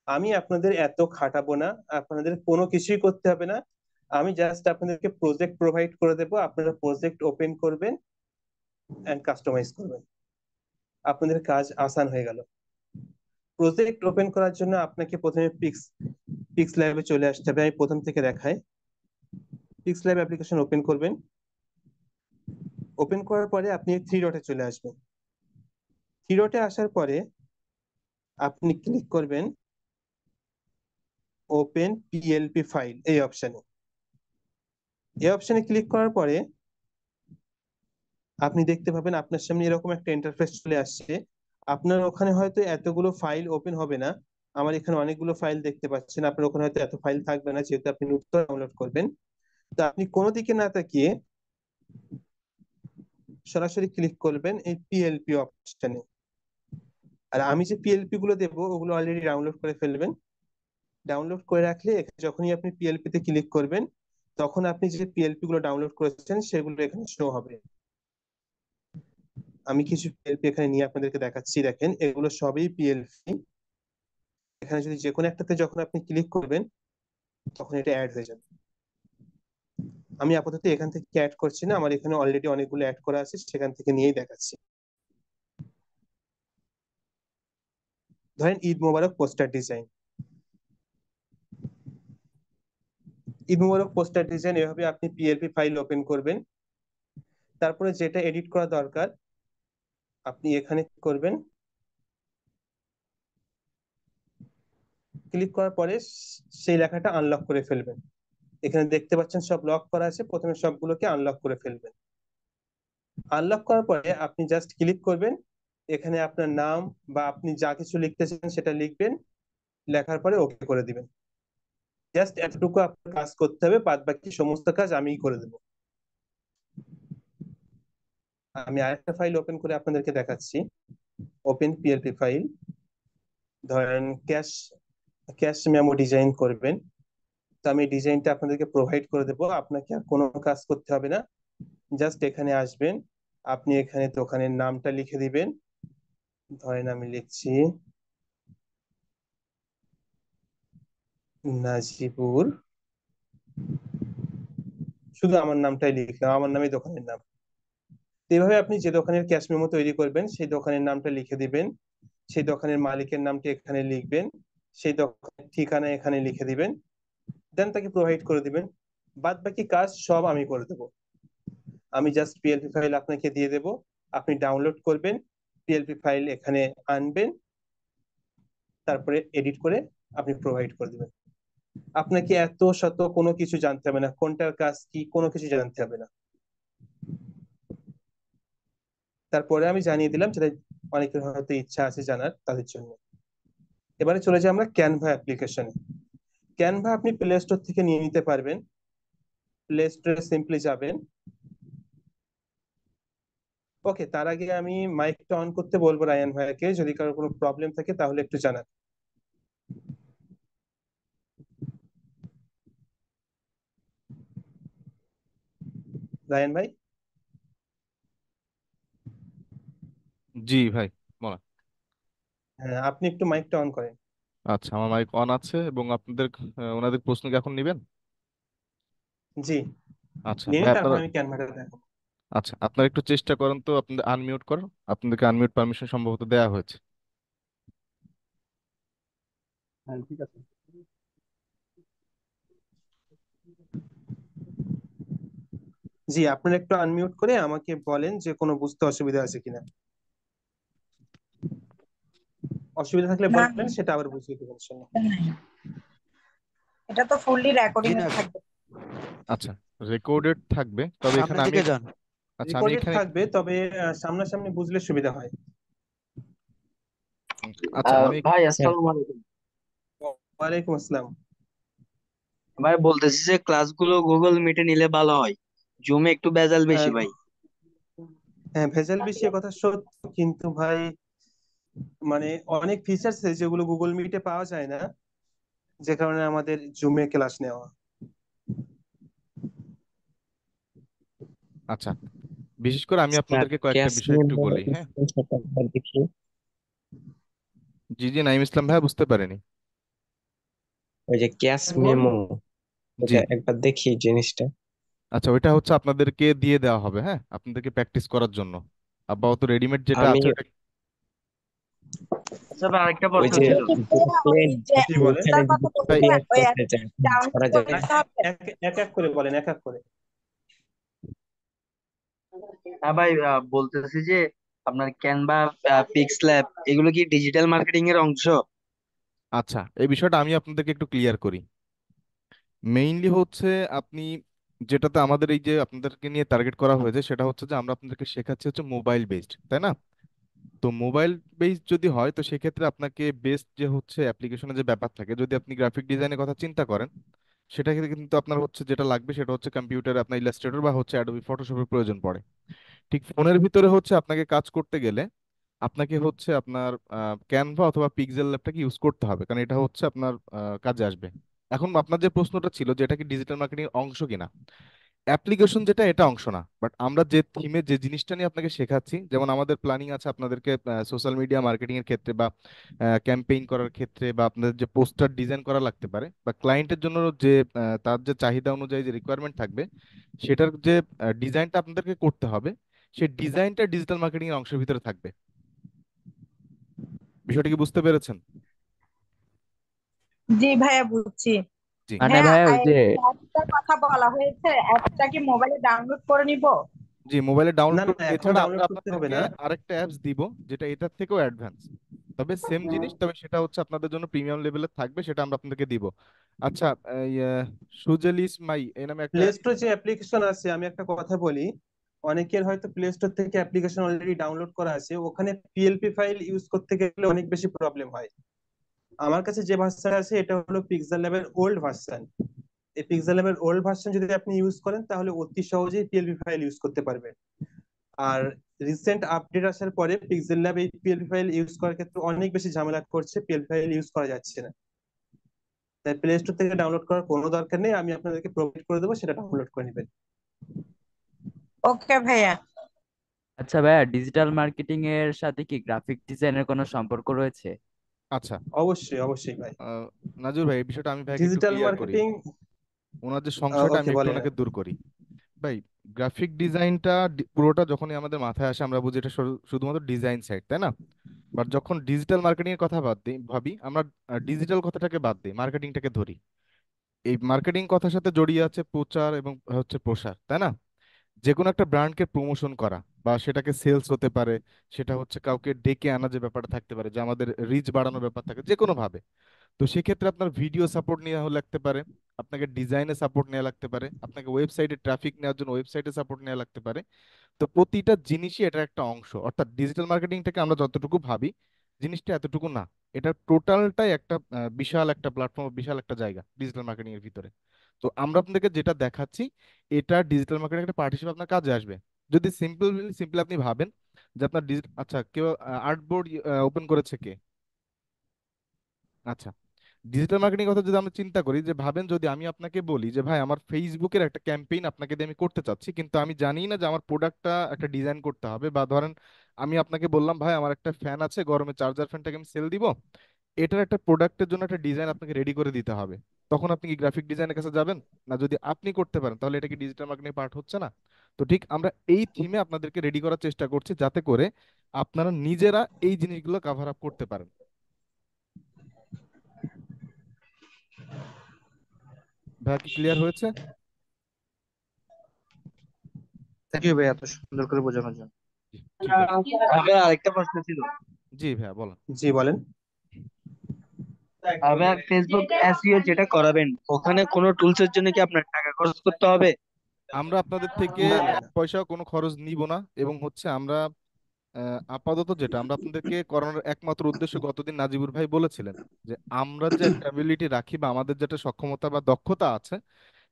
Speaker 1: আমি আপনাদের এত খাটাবো না, আপনাদের কোনো কিছুই করতে হবে না। আমি জাস্ট আপনাদেরকে প্রজেক্ট প্রোভাইড করে দেবো, আপনারা প্রজেক্ট ওপেন করবেন এন্ড কাস্টমাইজ করবেন, আপনাদের কাজ আসান হয়ে গেল। প্রজেক্ট ওপেন করার জন্য আপনাকে প্রথমে পিক্স ল্যাবে চলে আসতে হবে। আমি প্রথম থেকে দেখাই। পিক্স ল্যাব অ্যাপ্লিকেশন ওপেন করবেন। ওপেন করার পরে আপনি থ্রি ডটে চলে আসবেন। থ্রি ডটে আসার পরে আপনি ক্লিক করবেন ওপেন পিএলপি ফাইল এই অপশনে। এই অপশনে ক্লিক করার পরে আপনি দেখতে পাবেন আপনার সামনে এরকম একটা ইন্টারফেস চলে আসছে। আপনার ওখানে হয়তো এতগুলো ফাইল ওপেন হবে না, আমার এখানে অনেকগুলো ফাইল দেখতে পাচ্ছেন। আপনার ওখানে হয়তো এত ফাইল থাকবে না, যেহেতু আপনি নতুন ডাউনলোড করবেন। তো আপনি কোনো দিকে না তাকিয়ে সরাসরি ক্লিক করবেন এই পিএলপি অপশনে। আর আমি যে পিএলপি গুলো দেবো ওগুলো অলরেডি ডাউনলোড করে ফেলবেন। ডাউনলোড করে রাখলে যখনই আপনি পিএলপি তে ক্লিক করবেন, তখন আপনি যে পিএলপি গুলো ডাউনলোড করেছেন সেগুলো এখানে শো হবে। আমি কিছু পিএলপি এখানে নিয়ে আপনাদেরকে দেখাচ্ছি, দেখেন এগুলো সবই পিএলপি। এখানে যদি যে কোনো একটাতে যখন আপনি ক্লিক করবেন তখন এটা অ্যাড হয়ে যাবে। আমি আপাতত এখান থেকে অ্যাড করছি না, আমার এখানে অলরেডি অনেকগুলো অ্যাড করা আছে, সেখান থেকে নিয়েই দেখাচ্ছি। ধরেন ঈদ মোবারক পোস্টার ডিজাইন। ঈদ মোবারক পোস্টার ডিজাইন এভাবে আপনি পিএলপি ফাইল ওপেন করবেন। তারপরে যেটা এডিট করা দরকার আপনি এখানে করবেন। ক্লিক করার পরে সেই লেখাটা আনলক করে ফেলবেন। এখানে দেখতে পাচ্ছেন সব লক করা আছে, প্রথমে সবগুলোকে আনলক করে ফেলবেন। আনলক করার পরে আপনি জাস্ট ক্লিক করবেন, এখানে আপনার নাম বা আপনি যা কিছু লিখতে চান সেটা লিখবেন, লেখার পরে ওকে করে দিবেন। জাস্ট এতটুকু আপনার কাজ করতে হবে, বাদ বাকি সমস্ত কাজ আমিই করে দেবো। আমি আরেকটা ফাইল ওপেন করে আপনাদেরকে দেখাচ্ছি। Open PLP file. ধরেন ক্যাশ ক্যাশ মেমো ডিজাইন করবেন। তো আমি ডিজাইনটা আপনাদেরকে প্রোভাইড করে দেবো, আপনাকে আর কোনো কাজ করতে হবে না। জাস্ট এখানে আসবেন, আপনি এখানে দোকানের নামটা লিখে দিবেন। ধরেন আমি লিখছি নাজিপুর, শুধু আমার নামটাই লিখলাম, আমার নামই দোকানের নাম। তো এইভাবে আপনি যে দোকানের ক্যাশ মেমো তৈরি করবেন সেই দোকানের নামটা লিখে দিবেন, সেই দোকানের মালিকের নামটি এখানে লিখবেন, সেই দোকানের ঠিকানা এখানে লিখে দিবেন, দেন তাকে প্রোভাইড করে দিবেন। বাদ বাকি কাজ সব আমি করে দেবো। আমি জাস্ট পিএলপি ফাইল আপনাকে দিয়ে দেবো, আপনি ডাউনলোড করবেন, পিএলপি ফাইল এখানে আনবেন, তারপরে এডিট করে আপনি প্রোভাইড করে দিবেন। আপনাকে এত শত কোনো কিছু জানতে হবে না, কোনটার কাজ কি কোনো কিছু জানতে হবে না। তারপরে আমি জানিয়ে দিলাম, যেটা অনেকের হয়তো ইচ্ছা আছে জানার তাদের জন্য। এবারে চলে যাই আমরা ক্যানভা অ্যাপ্লিকেশনে। ক্যানভা আপনি প্লে স্টোর থেকে নিয়ে নিতে পারবেন। প্লে স্টোরে সিম্পলি যাবেন। ওকে, তার আগে আমি মাইকটা অন করতে বলবো রায়ান ভাইয়াকে, যদি কারোর কোনো প্রবলেম থাকে তাহলে একটু জানান। রায়ন ভাই।
Speaker 2: জি ভাই, বলেন।
Speaker 1: হ্যাঁ, আপনি একটু মাইকটা অন করেন।
Speaker 2: আচ্ছা, আমার মাইক অন আছে এবং আপনাদের ওনাদের প্রশ্ন কি এখন নেবেন?
Speaker 1: জি,
Speaker 2: আচ্ছা
Speaker 1: নিন,
Speaker 2: ভাই,
Speaker 1: তারপর
Speaker 2: আপনারা
Speaker 1: আমি ক্যানভাটা দেখো।
Speaker 2: আচ্ছা, আপনারা একটু চেষ্টা করেন তো, আপনাদের আনমিউট করো। আপনাদেরকে আনমিউট পারমিশন সম্ভবত দেওয়া হয়েছে।
Speaker 1: হ্যাঁ, ঠিক আছে। জি, আপনারা একটু আনমিউট করে আমাকে বলেন যে কোনো বুঝতে অসুবিধা আছে কিনা। অসুবিধা থাকলে
Speaker 3: না,
Speaker 1: বলবেন, সেটা আবার বুঝিয়ে দেবেন ইনশাল্লাহ।
Speaker 3: নাই। এটা তো ফুললি
Speaker 4: জি
Speaker 3: রেকর্ডিং এ
Speaker 4: না,
Speaker 3: থাকবে।
Speaker 2: আচ্ছা, রেকর্ডেড থাকবে, তবে
Speaker 4: সামনের
Speaker 2: এখানে আমি
Speaker 4: দিকে যান।
Speaker 2: আচ্ছা আমি
Speaker 1: রেকর্ডেড
Speaker 2: এখানে
Speaker 1: থাকবে, তবে সামনাসামনি বুঝলে সুবিধা হয়।
Speaker 2: আচ্ছা আমি
Speaker 5: ভাই আসসালামু আলাইকুম।
Speaker 1: ওয়ালাইকুম আসসালাম।
Speaker 5: ভাই বলতেছি যে ক্লাসগুলো গুগল মিটে নিলে ভালো হয়, জুমে একটু ভেজাল বেশি
Speaker 1: আহ,
Speaker 5: ভাই।
Speaker 1: হ্যাঁ, ভেজাল বেশি, কথা সত্য, কিন্তু ভাই মানে অনেক ফিচার্স আছে যেগুলো গুগল মিটে পাওয়া যায় না, যে কারণে আমাদের জুমে ক্লাস নেওয়া।
Speaker 2: আচ্ছা, বিশেষ করে আমি
Speaker 5: স্যার
Speaker 2: আপনাদেরকে কয়েকটা
Speaker 5: ক্যাশ
Speaker 2: বিষয় একটু
Speaker 5: মেমো
Speaker 2: বলি, হ্যাঁ।
Speaker 5: স্ক্রিনশটটা একবার দেখি।
Speaker 2: জি জি, নাইম ইসলাম ভাই, বুঝতে পারেনি।
Speaker 5: ওই যে ক্যাশ মেমো,
Speaker 2: জি,
Speaker 5: এটা একবার দেখি জিনিসটা।
Speaker 2: আচ্ছা, ওইটা হচ্ছে আপনাদেরকে দিয়ে দেওয়া হবে, হ্যাঁ, আপনাদেরকে প্র্যাকটিস করার জন্য। আপাতত রেডিমেড যেটা
Speaker 5: আমি
Speaker 2: আছে ওটা।
Speaker 5: আচ্ছা ভাই, আরেকটা
Speaker 3: ওই
Speaker 5: প্রশ্ন
Speaker 3: যে
Speaker 5: ছিল।
Speaker 3: ওই যে
Speaker 1: জি, বলেন।
Speaker 5: ওখানে
Speaker 3: অ্যাপটার
Speaker 5: যদি
Speaker 3: কথা
Speaker 5: কপি
Speaker 3: বলছেন,
Speaker 5: অ্যাড
Speaker 3: ওই অ্যাপ
Speaker 5: করতে চাই,
Speaker 3: ডাউনলোড
Speaker 5: করা
Speaker 3: করে
Speaker 5: যাবে?
Speaker 3: নিতে হবে।
Speaker 1: এক এক এক এক করে বলেন, এক এক করে।
Speaker 5: হ্যাঁ ভাই, বলতেছি যে আপনার ক্যানভা, পিক্সল্যাব এগুলো কি ডিজিটাল মার্কেটিং এর অংশ?
Speaker 2: আচ্ছা, এই বিষয়টা আমি আপনাদেরকে একটু ক্লিয়ার করি। মেইনলি হচ্ছে আপনি যেটাতে আমাদের এই যে আপনাদেরকে নিয়ে টার্গেট করা হয়েছে, সেটা হচ্ছে যে আমরা আপনাদেরকে শেখাচ্ছি হচ্ছে মোবাইল বেসড, তাই না? তো মোবাইল বেসড যদি হয়, তো সেক্ষেত্রে আপনাকে বেস্ট যে হচ্ছে অ্যাপ্লিকেশনের যে ব্যাপার থাকে, যদি আপনি গ্রাফিক ডিজাইনের কথা চিন্তা করেন, সেটা কিন্তু আপনার হচ্ছে যেটা লাগবে সেটা হচ্ছে কম্পিউটারে আপনার ইলাস্ট্রেটর বা হচ্ছে অ্যাডোবি ফটোশপের প্রয়োজন পড়ে। ঠিক ফোনের ভিতরে হচ্ছে আপনাকে কাজ করতে গেলে আপনাকে হচ্ছে আপনার ক্যানভা অথবা পিক্সেল ল্যাবটাকে ইউজ করতে হবে, কারণ এটা হচ্ছে আপনার কাজে আসবে। এখন আপনার যে প্রশ্নটা ছিল যে এটা কি ডিজিটাল মার্কেটিং এর অংশ কিনা, অ্যাপ্লিকেশন যেটা এটা অংশ না, বাট আমরা যে থিমে যে জিনিসটা নিয়ে আপনাকে শেখাচ্ছি, যেমন আমাদের প্ল্যানিং আছে আপনাদেরকে সোশ্যাল মিডিয়া মার্কেটিং এর ক্ষেত্রে বা ক্যাম্পেইন করার ক্ষেত্রে বা আপনাদের যে পোস্টার ডিজাইন করা লাগতে পারে বা ক্লায়েন্টের জন্য যে তার যে চাহিদা অনুযায়ী যে রিকোয়ারমেন্ট থাকবে, সেটার যে ডিজাইনটা আপনাদেরকে করতে হবে, সেই ডিজাইনটা ডিজিটাল মার্কেটিং এর অংশের ভিতরে থাকবে। বিষয়টা কি বুঝতে পেরেছেন?
Speaker 3: জি ভাইয়া, বুঝছি।
Speaker 2: জি
Speaker 4: মানে
Speaker 3: ভাইয়া,
Speaker 4: ভাই ওই যে
Speaker 3: অ্যাপটার কথা বলা হয়েছে, অ্যাপটা কি মোবাইলে ডাউনলোড করে নিব?
Speaker 2: জি, মোবাইলে
Speaker 1: না
Speaker 2: ডাউনলোড
Speaker 1: না,
Speaker 2: করবেন।
Speaker 1: এখন
Speaker 2: এছাড়া আমরা
Speaker 1: ডাউনলোড করতে হবে
Speaker 2: আপনাদেরকে
Speaker 1: না।
Speaker 2: আরেকটা অ্যাপস দিব, যেটা এটার থেকেও অ্যাডভান্স, তবে সেম জিনিস, তবে সেটা হচ্ছে আপনাদের জন্য প্রিমিয়াম লেভেলের থাকবে, সেটা আমরা আপনাদেরকে দিব। আচ্ছা, এই সুজেলিস মাই এই নামে একটা।
Speaker 1: প্লে স্টোর যে অ্যাপ্লিকেশন আছে, আমি একটা কথা বলি, অনেকের হয়তো প্লে স্টোর থেকে অ্যাপ্লিকেশন অলরেডি ডাউনলোড করা আছে, ওখানে পিএলপি ফাইল ইউজ করতে গেলে অনেক বেশি প্রবলেম হয়। আমার কাছে যে ভার্সন আছে এটা হলো পিক্সেল ল্যাবের ওল্ড ভার্সন। এই পিক্সেল ল্যাবের ওল্ড ভার্সন যদি আপনি ইউজ করেন, তাহলে অতি সহজেই পিএলপি ফাইল ইউজ করতে পারবেন। আর রিসেন্ট আপডেট আসার পরে পিক্সেল ল্যাব এই পিএলপি ফাইল ইউজ করার ক্ষেত্রে অনেক বেশি ঝামেলা করছে, পিএলপি ফাইল ইউজ করা যাচ্ছে না। তাই প্লে স্টোর থেকে ডাউনলোড করার কোনো দরকার নেই, আমি আপনাদেরকে প্রোভাইড করে দেবো, সেটা ডাউনলোড করে নেবেন।
Speaker 3: ওকে ভাইয়া।
Speaker 4: আচ্ছা ভাইয়া, ডিজিটাল মার্কেটিং এর সাথে কি গ্রাফিক ডিজাইনের কোনো সম্পর্ক রয়েছে?
Speaker 2: আচ্ছা,
Speaker 1: অবশ্যই অবশ্যই ভাই।
Speaker 2: আহ, নাজুর ভাই, এই বিষয়টা আমি ভাইকে একটু
Speaker 1: ডিজিটাল
Speaker 2: ক্লিয়ার করি।
Speaker 1: মার্কেটিং।
Speaker 2: ওনার যে সংশয়টা
Speaker 1: ওকে,
Speaker 2: আমি একটু
Speaker 1: বলেন।
Speaker 2: ওনাকে দূর করি। ভাই, গ্রাফিক ডিজাইনটা পুরোটা যখনই আমাদের মাথায় আসে, আমরা বুঝি এটা শুধুমাত্র ডিজাইন সাইড, তাই না? বাট যখন ডিজিটাল মার্কেটিং এর কথা বাদ দিই, ভাবি আমরা ডিজিটাল কথাটাকে বাদ দিই, মার্কেটিংটাকে ধরি। এই মার্কেটিং কথার সাথে জড়িয়ে আছে প্রচার এবং হচ্ছে প্রসার, তাই না? যে কোনো একটা ব্র্যান্ডকে প্রমোশন করা বা সেটাকে সেলস হতে পারে, সেটা হচ্ছে কাউকে ডেকে আনা, যে ব্যাপারটা থাকতে পারে, যে আমাদের রিচ বাড়ানোর ব্যাপার থাকে যে কোনো ভাবে। তো সেক্ষেত্রে আপনার ভিডিও সাপোর্ট নেওয়া লাগতে পারে, আপনাকে ডিজাইনে সাপোর্ট নেওয়া লাগতে পারে, আপনাকে ওয়েবসাইটে ট্রাফিক নেওয়ার জন্য ওয়েবসাইটে সাপোর্ট নেওয়া লাগতে পারে। তো প্রতিটা জিনিসই এটা একটা অংশ, অর্থাৎ ডিজিটাল মার্কেটিংটাকে আমরা যতটুকু ভাবি, জিনিসটা এতটুকু না। এটা টোটালটাই একটা বিশাল একটা প্ল্যাটফর্ম, বিশাল একটা জায়গা ডিজিটাল মার্কেটিং এর ভিতরে। তো আমরা আপনাদেরকে যেটা দেখাচ্ছি, এটা ডিজিটাল মার্কেটিং একটা পার্ট হিসেবে আপনার কাজে আসবে। যদি সিম্পল সিম্পল আপনি ভাবেন যে আপনার আচ্ছা, কেউ আর্ট বোর্ড ওপেন করেছে কে? আচ্ছা, ডিজিটাল মার্কেটিং কথা যদি আমরা চিন্তা করি, যে ভাবেন যদি আমি আপনাকে বলি যে ভাই আমার ফেসবুকের একটা ক্যাম্পেইন আপনাকে দিয়ে আমি করতে চাচ্ছি, কিন্তু আমি জানি না যে আমার প্রোডাক্টটা একটা ডিজাইন করতে হবে, বা ধরেন আমি আপনাকে বললাম ভাই আমার একটা ফ্যান আছে, গরমে চার্জার ফ্যানটাকে আমি সেল দিব, এটার একটা প্রোডাক্টের জন্য একটা ডিজাইন আপনাকে রেডি করে দিতে হবে। তখন আপনি কি গ্রাফিক ডিজাইনের কাছে যাবেন না? যদি আপনি করতে পারেন তাহলে এটা কি ডিজিটাল মার্কেটিং পার্ট হচ্ছে না? তো ঠিক আমরা এই থিমে আপনাদেরকে রেডি করার চেষ্টা করছি, যাতে করে আপনারা নিজেরা এই জিনিসগুলো কাভার আপ করতে পারেন। ভাইয়া কি ক্লিয়ার হয়েছে?
Speaker 6: থ্যাংক ইউ ভাই এত সুন্দর করে বোঝানোর জন্য।
Speaker 2: জি, ঠিক আছে।
Speaker 5: আমার আরেকটা প্রশ্ন ছিল।
Speaker 2: জি ভাইয়া বলেন।
Speaker 1: জি বলেন।
Speaker 5: আমার ফেসবুক এসইও যেটা করাবেন, ওখানে কোনো টুলস এর জন্য কি আপনার টাকা খরচ করতে হবে?
Speaker 2: আমরা আপনাদের থেকে
Speaker 1: না না
Speaker 2: এক
Speaker 1: না।
Speaker 2: পয়সা কোনো খরচ নিব না, এবং হচ্ছে আমরা আপাতত যেটা আমরা আপনাদেরকে করানোর একমাত্র উদ্দেশ্য, গতদিন নাজিবুর ভাই বলেছিলেন যে আমরা যে একটা অ্যাবিলিটি রাখি বা আমাদের যেটা সক্ষমতা বা দক্ষতা আছে,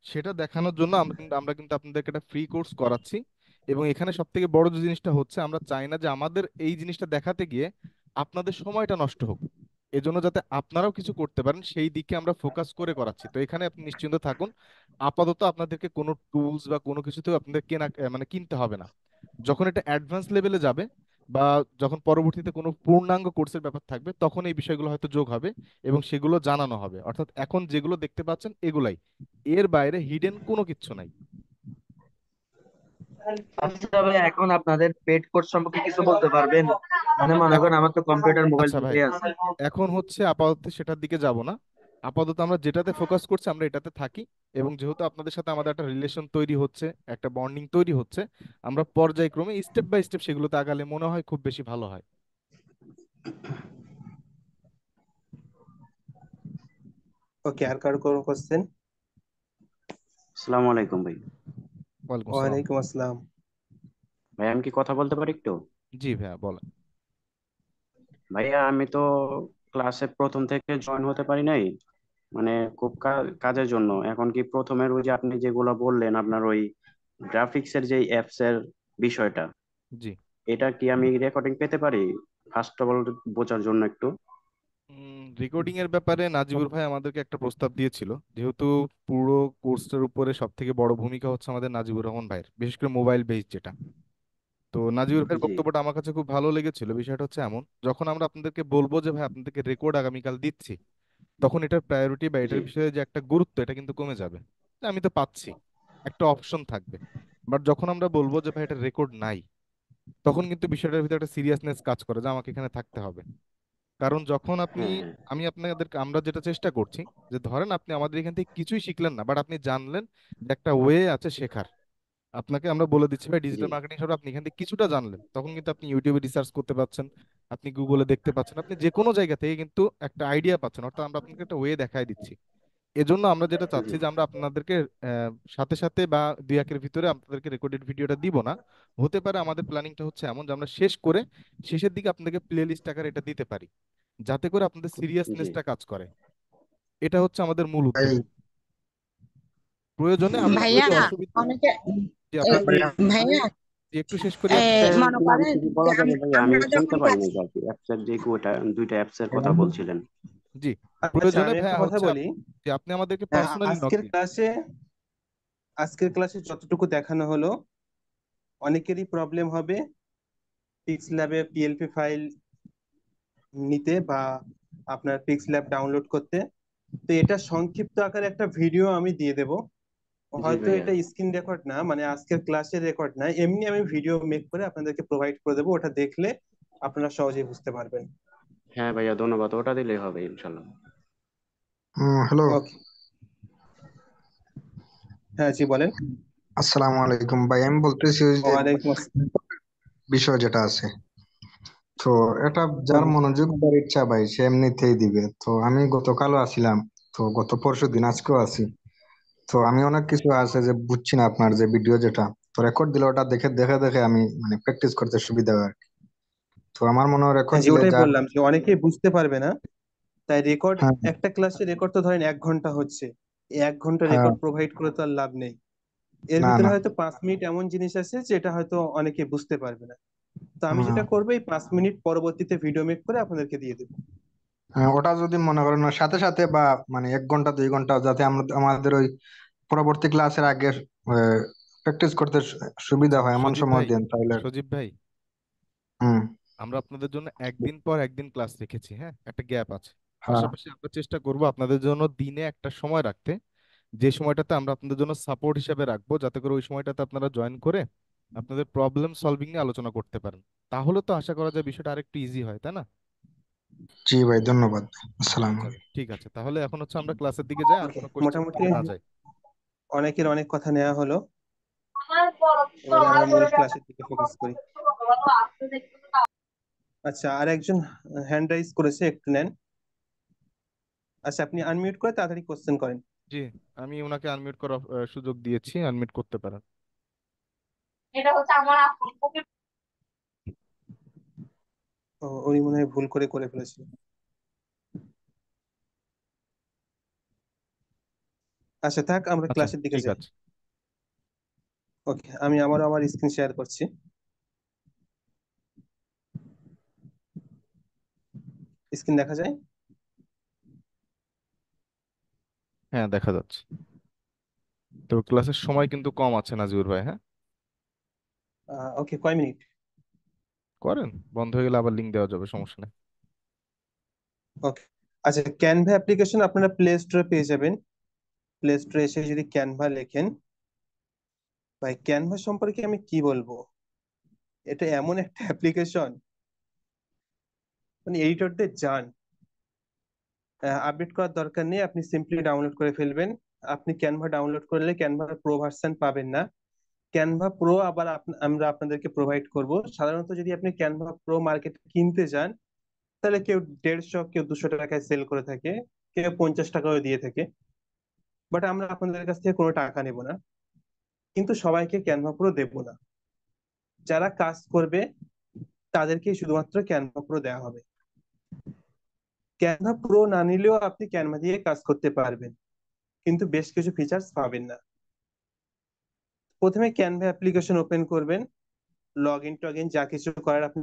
Speaker 2: সেটা দেখানোর জন্য আমরা কিন্তু আপনাদেরকে একটা ফ্রি কোর্স করাচ্ছি। এবং এখানে সব থেকে বড় যে জিনিসটা হচ্ছে, আমরা চাই না যে আমাদের এই জিনিসটা দেখাতে গিয়ে আপনাদের সময়টা নষ্ট হোক। এজন্য যাতে আপনারাও কিছু করতে পারেন সেই দিকে আমরা ফোকাস করে করাচ্ছি। তো এখানে আপনি নিশ্চিন্ত থাকুন, আপাতত আপনাদেরকে কোনো টুলস বা কোনো কিছুতেও আপনাদের মানে কিনতে হবে না। যখন এটা অ্যাডভান্স লেভেলে যাবে, বা যখন পরবর্তীতে কোনো পূর্ণাঙ্গ কোর্সের ব্যাপার থাকবে, তখন এই বিষয়গুলো হয়তো যোগ হবে এবং সেগুলো জানানো হবে। অর্থাৎ এখন যেগুলো দেখতে পাচ্ছেন এগুলাই, এর বাইরে হিডেন কোনো কিছু নাই।
Speaker 5: আচ্ছা ভাই, এখন আপনাদের পেড কোর্স সম্পর্কে কিছু বলতে পারবেন? মানে মনে
Speaker 2: এক-
Speaker 5: করেন আমার তো কম্পিউটার মোবাইল
Speaker 2: আচ্ছা ভাই,
Speaker 5: দুটোই আছে।
Speaker 2: এখন হচ্ছে আপাতত সেটার দিকে যাব না। আপাতত আমরা যেটাতে ফোকাস করছি আমরা এটাতে থাকি। এবং যেহেতু আপনাদের সাথে আমাদের একটা রিলেশন তৈরি হচ্ছে, একটা বন্ডিং তৈরি হচ্ছে, আমরা পর্যায়ক্রমে স্টেপ বাই স্টেপ সেগুলোতে আগালে মনে হয় খুব বেশি ভালো হয়।
Speaker 1: ওকে, আর কারো কোনো কোশ্চেন?
Speaker 7: আসসালামু আলাইকুম ভাই।
Speaker 2: ওয়ালাইকুম আসসালাম।
Speaker 1: ওয়ালাইকুম আসসালাম।
Speaker 7: ভাই আমি কি কথা বলতে পারি একটু?
Speaker 2: জি ভাইয়া বলেন।
Speaker 7: ভাইয়া আমি তো ক্লাসে প্রথম থেকে জয়েন হতে পারি নাই, মানে খুব কাজের জন্য। এখন কি প্রথমের ওই যে আপনি যেগুলো বললেন আপনার ওই গ্রাফিক্স এর যে অ্যাপস এর বিষয়টা,
Speaker 2: জি,
Speaker 7: এটা কি আমি রেকর্ডিং পেতে পারি ফার্স্ট অফ অল বোঝার জন্য একটু?
Speaker 2: রেকর্ডিং এর ব্যাপারে নাজিবুর ভাই আমাদেরকে একটা প্রস্তাব দিয়েছিল। যেহেতু পুরো কোর্সটার উপরে সব থেকে বড় ভূমিকা হচ্ছে আমাদের নাজিবুর রহমান ভাইয়ের, বিশেষ করে মোবাইল বেস যেটা। তো নাজিবুর ভাইয়ের
Speaker 7: জি
Speaker 2: বক্তব্যটা আমার কাছে খুব ভালো লেগেছিল। বিষয়টা হচ্ছে এমন, যখন আমরা আপনাদেরকে বলবো যে ভাই আপনাদেরকে রেকর্ড আগামীকাল দিচ্ছি, তখন এটার প্রায়োরিটি বা
Speaker 7: জি
Speaker 2: এটার বিষয়ে যে একটা গুরুত্ব, এটা কিন্তু কমে যাবে। যে আমি তো পাচ্ছি, একটা অপশন থাকবে। বাট যখন আমরা বলবো যে ভাই এটা রেকর্ড নাই, তখন কিন্তু বিষয়টার ভিতরে একটা সিরিয়াসনেস কাজ করে যে আমাকে এখানে থাকতে হবে। কারণ যখন আপনি,
Speaker 7: হ্যাঁ হ্যাঁ
Speaker 2: আমরা যেটা চেষ্টা করছি, যে ধরেন আপনি আমাদের এখান থেকে কিছুই শিখলেন না, বাট আপনি জানলেন যে একটা ওয়ে আছে শেখার। আপনাকে আমরা বলে দিচ্ছি ভাই
Speaker 7: জি
Speaker 2: ডিজিটাল মার্কেটিং হিসেবে আপনি এখান থেকে কিছুটা জানলেন, তখন কিন্তু আপনি ইউটিউবে রিসার্চ করতে পারছেন, আপনি গুগলে দেখতে পাচ্ছেন, আপনি যে কোনো জায়গা থেকে কিন্তু একটা আইডিয়া পাচ্ছেন। অর্থাৎ আমরা আপনাকে একটা ওয়ে দেখাই দিচ্ছি। এজন্য আমরা যেটা
Speaker 7: জি
Speaker 2: চাচ্ছি যে আমরা আপনাদেরকে সাথে সাথে বা দুই একের ভিতরে আপনাদেরকে রেকর্ডেড ভিডিওটা দিব না। হতে পারে আমাদের প্ল্যানিংটা হচ্ছে এমন যে আমরা শেষ করে শেষের দিকে আপনাদেরকে প্লে লিস্ট আকারে এটা দিতে পারি, যাতে করে আপনাদের
Speaker 7: জি
Speaker 2: সিরিয়াসনেসটা কাজ করে। এটা হচ্ছে আমাদের মূল
Speaker 6: ভাই
Speaker 2: উদ্দেশ্য। প্রয়োজনে আপনার
Speaker 3: ভাইয়া,
Speaker 2: যদি অসুবিধা,
Speaker 3: অনেকে
Speaker 2: যে আপনি কি,
Speaker 6: ভাইয়া
Speaker 3: ভাইয়া
Speaker 2: যে একটু শেষ করি
Speaker 7: অ্যাপস
Speaker 2: আপনাকে।
Speaker 7: এর
Speaker 3: মনে
Speaker 7: নাম
Speaker 3: করেন
Speaker 7: কি
Speaker 3: যে
Speaker 7: বলা যাবে ভাইয়া? আমি
Speaker 3: আমরা
Speaker 7: শুনতে
Speaker 3: যখন
Speaker 7: পাই
Speaker 3: ক্লাস,
Speaker 7: নাই আর কি অ্যাপস এর যে দুইটা অ্যাপস এর কথা বলছিলেন।
Speaker 2: জি,
Speaker 1: আচ্ছা,
Speaker 2: প্রয়োজনে
Speaker 1: আমি একটা
Speaker 2: ভাইয়া
Speaker 1: কথা
Speaker 2: হচ্ছে
Speaker 1: বলি।
Speaker 2: যে আপনি আমাদেরকে
Speaker 1: হ্যাঁ,
Speaker 2: পার্সোনালি নক
Speaker 1: আজকের
Speaker 2: দিন।
Speaker 1: ক্লাসে আজকের ক্লাসে যতটুকু দেখানো হলো, অনেকেরই প্রবলেম হবে পিক্স ল্যাবে পিএলপি ফাইল নিতে বা আপনার পিক্স ল্যাব ডাউনলোড করতে। তো এটা সংক্ষিপ্ত আকারে একটা ভিডিও আমি দিয়ে দেব।
Speaker 7: জি
Speaker 1: হয়তো
Speaker 7: ভাইয়া।
Speaker 1: এটা স্ক্রিন রেকর্ড না, মানে আজকের ক্লাসের রেকর্ড না, এমনি আমি ভিডিও মেক করে আপনাদেরকে প্রোভাইড করে দেবো। ওটা দেখলে আপনারা সহজেই বুঝতে পারবেন।
Speaker 7: হ্যাঁ ভাইয়া ধন্যবাদ, ওটা দিলেই হবে ইনশাল্লাহ।
Speaker 6: হ্যালো,
Speaker 1: ওকে। হ্যাঁ জি বলেন।
Speaker 6: আসসালামু আলাইকুম ভাই। আমি বলতেছি ওই যে
Speaker 1: ওয়ালাইকুম আসসালাম।
Speaker 6: বিষয় যেটা আছে, তো এটা যার
Speaker 1: বলুন।
Speaker 6: মনোযোগ দেওয়ার ইচ্ছা ভাই সে এমনিতেই দিবে। তো আমি গতকালও আসিলাম, তো গত পরশু দিন আজকেও আছি। তো আমি অনেক কিছু আছে যে বুঝছি না আপনার যে ভিডিও যেটা, তো রেকর্ড দিলে ওটা দেখে দেখে দেখে আমি মানে প্র্যাকটিস করতে সুবিধা হয় আর কি। তো আমার মনে হয় রেকর্ড
Speaker 1: হ্যাঁ জি,
Speaker 6: দিলে
Speaker 1: ওটাই
Speaker 6: যার,
Speaker 1: বললাম যে অনেকেই বুঝতে পারবে না। তাই রেকর্ড,
Speaker 6: হ্যাঁ
Speaker 1: একটা ক্লাসে রেকর্ড তো ধরেন 1 ঘন্টা হচ্ছে, এই 1 ঘন্টা
Speaker 6: হ্যাঁ,
Speaker 1: রেকর্ড প্রোভাইড করে তো আর লাভ নেই। এর
Speaker 6: না
Speaker 1: ভিতরে
Speaker 6: না,
Speaker 1: হয়তো 5 মিনিট এমন জিনিস আছে যেটা হয়তো অনেকে বুঝতে পারবে না। তো আমি
Speaker 6: হুম,
Speaker 1: যেটা করবো, এই 5 মিনিট পরবর্তীতে ভিডিও মেক করে আপনাদেরকে দিয়ে দেবো।
Speaker 6: ওটা যদি মনে করেন ওর সাথে সাথে বা মানে 1 ঘন্টা 2 ঘন্টা, যাতে আমরা আমাদের ওই পরবর্তী ক্লাসের আগে প্র্যাকটিস করতে সুবিধা হয় এমন
Speaker 2: সজীব
Speaker 6: সময়
Speaker 2: ভাই,
Speaker 6: দেন তাহলে।
Speaker 2: সজীব ভাই,
Speaker 6: হুম।
Speaker 2: আমরা আপনাদের জন্য একদিন পর একদিন ক্লাস রেখেছি, হ্যাঁ, একটা গ্যাপ আছে।
Speaker 6: হ্যাঁ।
Speaker 2: পাশাপাশি আমরা চেষ্টা করব আপনাদের জন্য দিনে একটা সময় রাখতে, যে সময়টাতে আমরা আপনাদের জন্য সাপোর্ট হিসেবে রাখবো, যাতে করে ওই সময়টাতে আপনারা জয়েন করে আপনাদের প্রবলেম সলভিং নিয়ে আলোচনা করতে পারেন। তাহলে তো আশা করা যায় বিষয়টা আরেকটু ইজি হয়, তাই না?
Speaker 6: জি ভাই, ধন্যবাদ। আসসালামু
Speaker 2: আচ্ছা,
Speaker 6: আলাইকুম।
Speaker 2: ঠিক আছে, তাহলে এখন হচ্ছে আমরা ক্লাসের দিকে যাই, আর
Speaker 1: ওকে,
Speaker 2: কোনো কোশ্চেন
Speaker 1: মোটামুটি
Speaker 2: থেকে না যাই।
Speaker 1: অনেকের অনেক কথা নেওয়া হলো, এবারে আমরা মূল ক্লাসের দিকে ফোকাস করি। আচ্ছা, আর একজন হ্যান্ড রাইজ করেছে, একটু নেন। আচ্ছা, আপনি আনমিউট করে তাড়াতাড়ি কোশ্চেন করেন।
Speaker 2: জি, আমি ওনাকে আনমিউট করার সুযোগ দিয়েছি, আনমিউট করতে পারেন।
Speaker 1: উনি মনে হয় ভুল করে করে ফেলেছিল। আচ্ছা থাক, আমরা
Speaker 2: আচ্ছা,
Speaker 1: ক্লাসের দিকে
Speaker 2: ঠিক
Speaker 1: যাই।
Speaker 2: আছে।
Speaker 1: ওকে, আমি আমার স্ক্রিন শেয়ার করছি। স্ক্রিন দেখা যায়?
Speaker 2: হ্যাঁ, দেখা যাচ্ছে। তো ক্লাসের সময় কিন্তু কম আছে নাজিউর ভাই, হ্যাঁ।
Speaker 1: ওকে, কয় মিনিট?
Speaker 2: করেন, বন্ধ হয়ে গেলে আবার লিঙ্ক দেওয়া যাবে, সমস্যা নেই।
Speaker 1: ওকে। আচ্ছা, ক্যানভা অ্যাপ্লিকেশন আপনারা প্লে স্টোরে পেয়ে যাবেন। প্লে স্টোরে এসে যদি ক্যানভা লেখেন, ভাই ক্যানভা সম্পর্কে আমি কি বলবো, এটা এমন একটা অ্যাপ্লিকেশন, মানে এডিটরদের জান। আপডেট করার দরকার নেই, আপনি সিম্পলি ডাউনলোড করে ফেলবেন। আপনি ক্যানভা ডাউনলোড করলে ক্যানভার প্রো ভার্সন পাবেন না। ক্যানভা প্রো আবার আমরা আপনাদেরকে প্রোভাইড করব। সাধারণত যদি আপনি ক্যানভা প্রো মার্কেট কিনতে যান, তাহলে কেউ 150 কেউ 200 টাকায় সেল করে থাকে, কেউ 50 টাকাও দিয়ে থাকে। বাট আমরা আপনাদের কাছ থেকে কোনো টাকা নেব না, কিন্তু সবাইকে ক্যানভা প্রো দেব না। যারা কাজ করবে তাদেরকেই শুধুমাত্র ক্যানভা প্রো দেওয়া হবে। ক্যানভা প্রো না নিলেও আপনি ক্যানভা দিয়ে কাজ করতে পারবেন, কিন্তু বেশ কিছু ফিচার্স পাবেন না। প্রথমে ক্যানভা অ্যাপ্লিকেশন ওপেন করবেন, লগ ইন টগ ইন যা কিছু করার আপনি